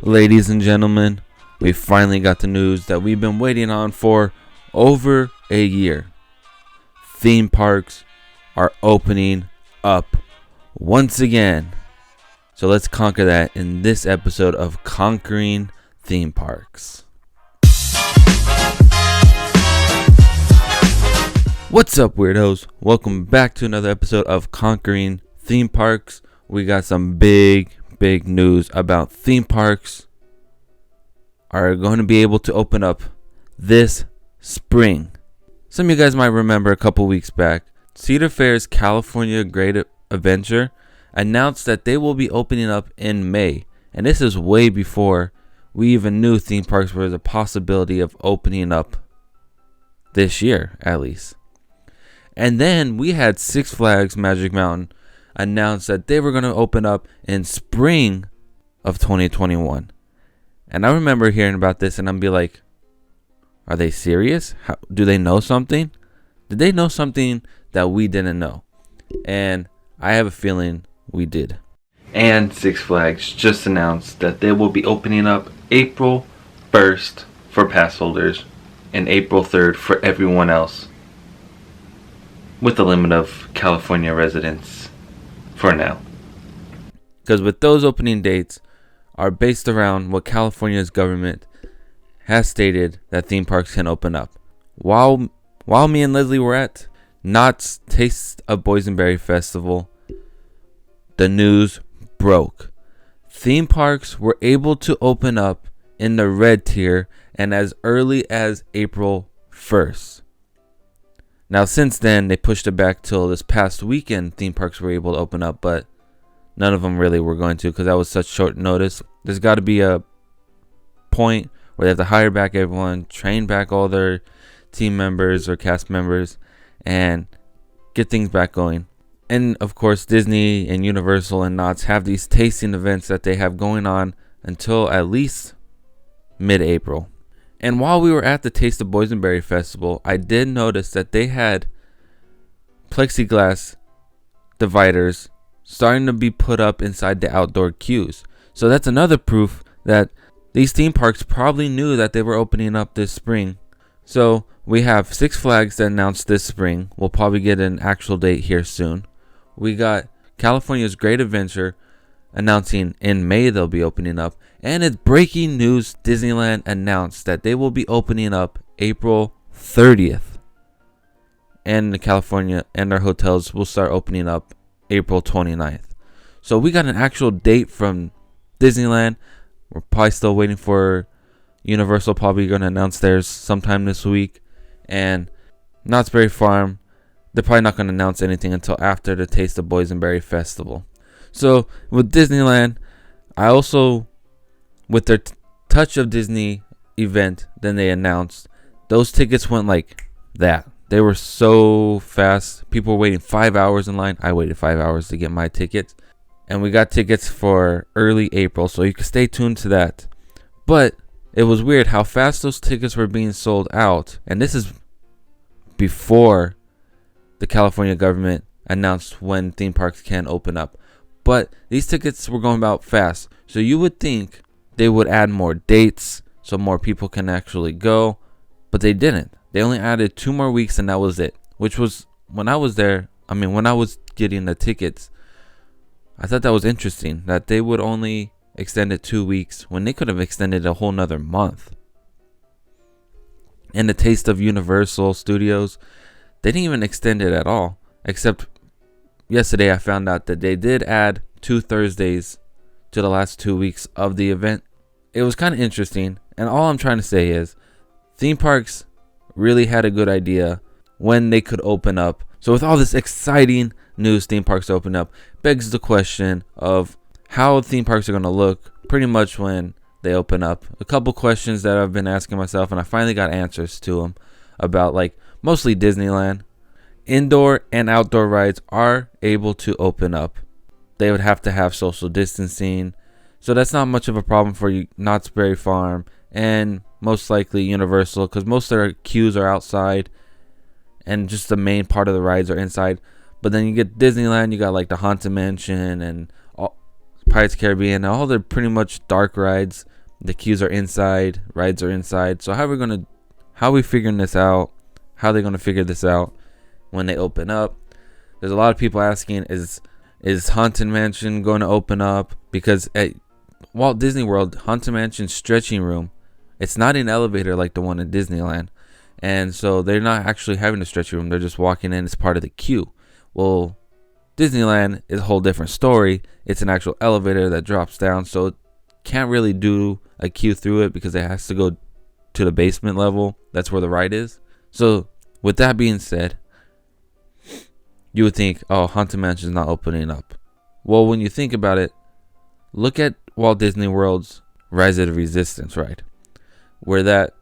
Ladies and gentlemen, we finally got the news that we've been waiting on for over a year. Theme parks are opening up once again. So let's conquer that in this episode of Conquering Theme Parks. What's up, weirdos? Welcome back to another episode of Conquering Theme Parks. We got some big news about theme parks are going to be able to open up this spring. Some of you guys might remember a couple weeks back, Cedar Fair's California Great Adventure announced that they will be opening up in May. And this is way before we even knew theme parks was a possibility of opening up this year, at least. And then we had Six Flags Magic Mountain announced that they were going to open up in spring of 2021. And I remember hearing about this and I'm be like, are they serious? Do they know something? Did they know something that we didn't know? And I have a feeling we did. And Six Flags just announced that they will be opening up April 1st for pass holders and April 3rd for everyone else, with the limit of California residents for now. Because with those opening dates are based around what California's government has stated that theme parks can open up. While me and Leslie were at Knott's Taste of Boysenberry Festival, the news broke. Theme parks were able to open up in the red tier and as early as April 1st. Now, since then, they pushed it back till this past weekend. Theme parks were able to open up, but none of them really were going to because that was such short notice. There's got to be a point where they have to hire back everyone, train back all their team members or cast members, and get things back going. And, of course, Disney and Universal and Knott's have these tasting events that they have going on until at least mid-April. And while we were at the Taste of Boysenberry Festival, I did notice that they had plexiglass dividers starting to be put up inside the outdoor queues. So that's another proof that these theme parks probably knew that they were opening up this spring. So we have Six Flags that announced this spring. We'll probably get an actual date here soon. We got California's Great Adventure announcing in May they'll be opening up. And it's breaking news, Disneyland announced that they will be opening up April 30th. And the California and their hotels will start opening up April 29th. So we got an actual date from Disneyland. We're probably still waiting for Universal, probably going to announce theirs sometime this week. And Knott's Berry Farm, they're probably not going to announce anything until after the Taste of Boysenberry Festival. So with Disneyland, I also, with their Touch of Disney event, then they announced those tickets went like that. They were so fast. People were waiting 5 hours in line. I waited 5 hours to get my tickets. And we got tickets for early April, so you can stay tuned to that. But it was weird how fast those tickets were being sold out. And this is before the California government announced when theme parks can open up. But these tickets were going about fast. So you would think they would add more dates so more people can actually go. But they didn't. They only added 2 more weeks and that was it. Which was, when I was there, when I was getting the tickets, I thought that was interesting. That they would only extend it 2 weeks when they could have extended a whole nother month. And the Taste of Universal Studios, they didn't even extend it at all. Except yesterday I found out that they did add 2 Thursdays to the last 2 weeks of the event. It was kind of interesting. And all I'm trying to say is theme parks really had a good idea when they could open up. So with all this exciting news, theme parks open up, begs the question of how theme parks are going to look pretty much when they open up. A couple questions that I've been asking myself and I finally got answers to them about, like, mostly Disneyland. Indoor and outdoor rides are able to open up. They would have to have social distancing. So that's not much of a problem for Knott's Berry Farm and most likely Universal, because most of their queues are outside and just the main part of the rides are inside. But then you get Disneyland, you got like the Haunted Mansion and Pirates of the Caribbean, all they're pretty much dark rides. The queues are inside, rides are inside. So how are we figuring this out? How are they gonna figure this out when they open up? There's a lot of people asking, is Haunted Mansion going to open up? Because at Walt Disney World, Haunted Mansion stretching room, it's not an elevator like the one in Disneyland. And so they're not actually having a stretching room. They're just walking in as part of the queue. Well, Disneyland is a whole different story. It's an actual elevator that drops down. So it can't really do a queue through it because it has to go to the basement level. That's where the ride is. So with that being said, you would think, oh, Haunted Mansion is not opening up. Well, when you think about it, look at Walt Disney World's Rise of the Resistance ride, where that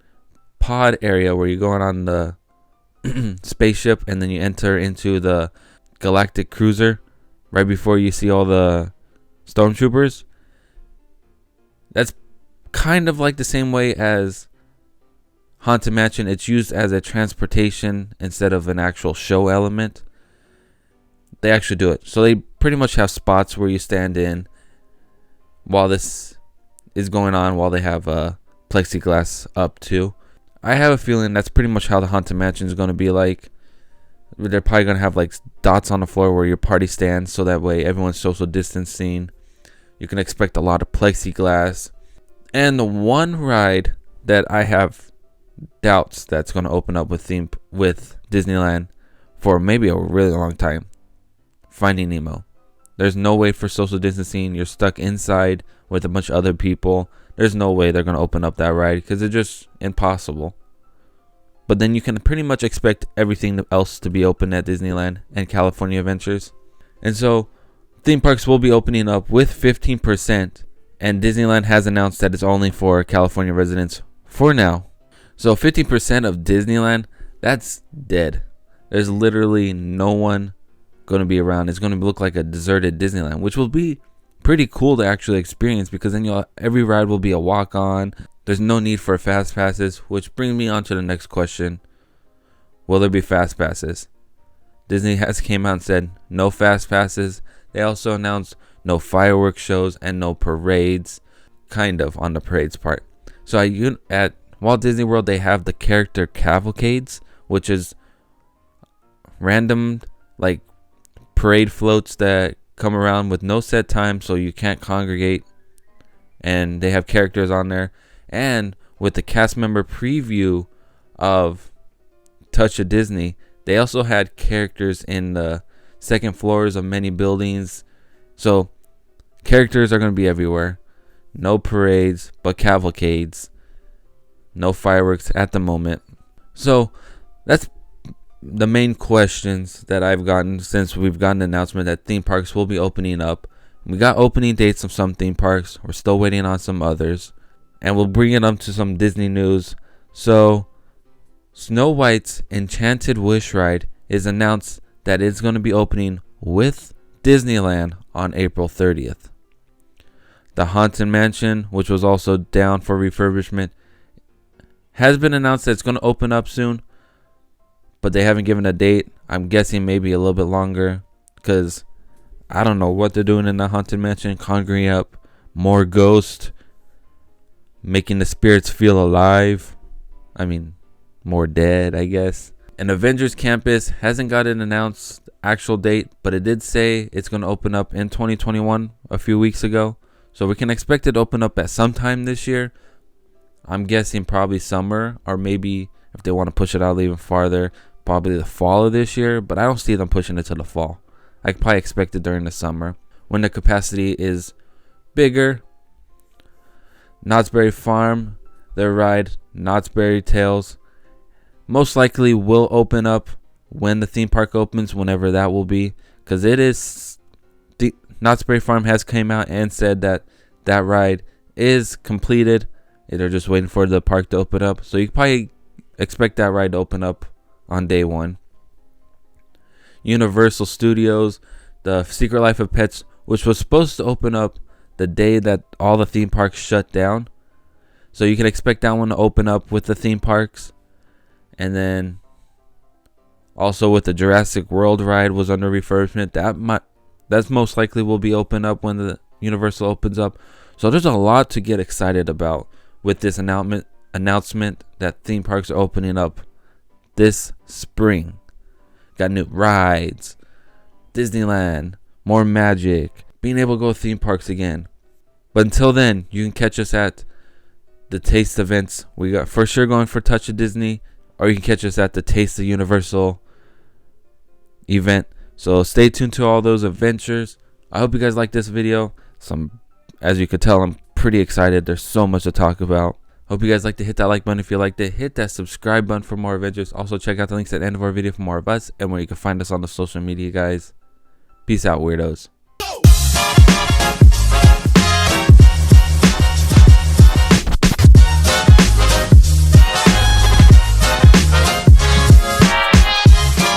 pod area where you're going on the spaceship and then you enter into the Galactic Cruiser right before you see all the stormtroopers. That's kind of like the same way as Haunted Mansion. It's used as a transportation instead of an actual show element. They actually do it. So they pretty much have spots where you stand in while this is going on, while they have plexiglass up too. I have a feeling that's pretty much how the Haunted Mansion is going to be like. They're probably going to have like dots on the floor where your party stands, so that way everyone's social distancing. You can expect a lot of plexiglass. And the one ride that I have doubts that's going to open up with Disneyland for maybe a really long time, Finding Nemo. There's no way for social distancing. You're stuck inside with a bunch of other people. There's no way they're going to open up that ride because it's just impossible. But then you can pretty much expect everything else to be open at Disneyland and California Adventures. And so theme parks will be opening up with 15%. And Disneyland has announced that it's only for California residents for now. So 15% of Disneyland, that's dead. There's literally no one going to be around. It's going to look like a deserted Disneyland, which will be pretty cool to actually experience because then every ride will be a walk-on. There's no need for fast passes, which brings me on to the next question. Will there be fast passes? Disney has came out and said no fast passes. They also announced no fireworks shows and no parades, kind of on the parades part. So at Walt Disney World, they have the character cavalcades, which is random like parade floats that come around with no set time, so you can't congregate, and they have characters on there. And with the cast member preview of Touch of Disney, they also had characters in the second floors of many buildings. So characters are going to be everywhere. No parades, but cavalcades. No fireworks at the moment. So that's the main questions that I've gotten since we've gotten the announcement that theme parks will be opening up. We got opening dates of some theme parks. We're still waiting on some others. And we'll bring it up to some Disney news. So Snow White's Enchanted Wish ride is announced that it's going to be opening with Disneyland on April 30th. The Haunted Mansion, which was also down for refurbishment, has been announced that it's going to open up soon, but they haven't given a date. I'm guessing maybe a little bit longer because I don't know what they're doing in the Haunted Mansion, conjuring up more ghosts, making the spirits feel alive. I mean, more dead, I guess. And Avengers Campus hasn't got an announced actual date, but it did say it's going to open up in 2021 a few weeks ago. So we can expect it to open up at some time this year. I'm guessing probably summer, or maybe if they want to push it out even farther, probably the fall of this year. But I don't see them pushing it to the fall. I could probably expect it during the summer when the capacity is bigger. Knott's Berry Farm, their ride, Knott's Berry Tales, most likely will open up when the theme park opens, whenever that will be, because it is Knott's Berry Farm has came out and said that that ride is completed. They're just waiting for the park to open up, so you probably expect that ride to open up on day one. Universal Studios, the Secret Life of Pets, which was supposed to open up the day that all the theme parks shut down, so you can expect that one to open up with the theme parks. And then also with the Jurassic World ride was under refurbishment, that's most likely will be open up when the Universal opens up. So there's a lot to get excited about with this announcement that theme parks are opening up this spring. Got new rides, Disneyland, more magic, being able to go to theme parks again. But until then, you can catch us at the Taste events. We got for sure going for Touch of Disney, or you can catch us at the Taste of Universal event. So stay tuned to all those adventures. I hope you guys like this video. As you could tell, I'm pretty excited. There's so much to talk about. Hope you guys like to hit that like button if you liked it. Hit that subscribe button for more adventures. Also check out the links at the end of our video for more of us and where you can find us on the social media, guys. Peace out, weirdos.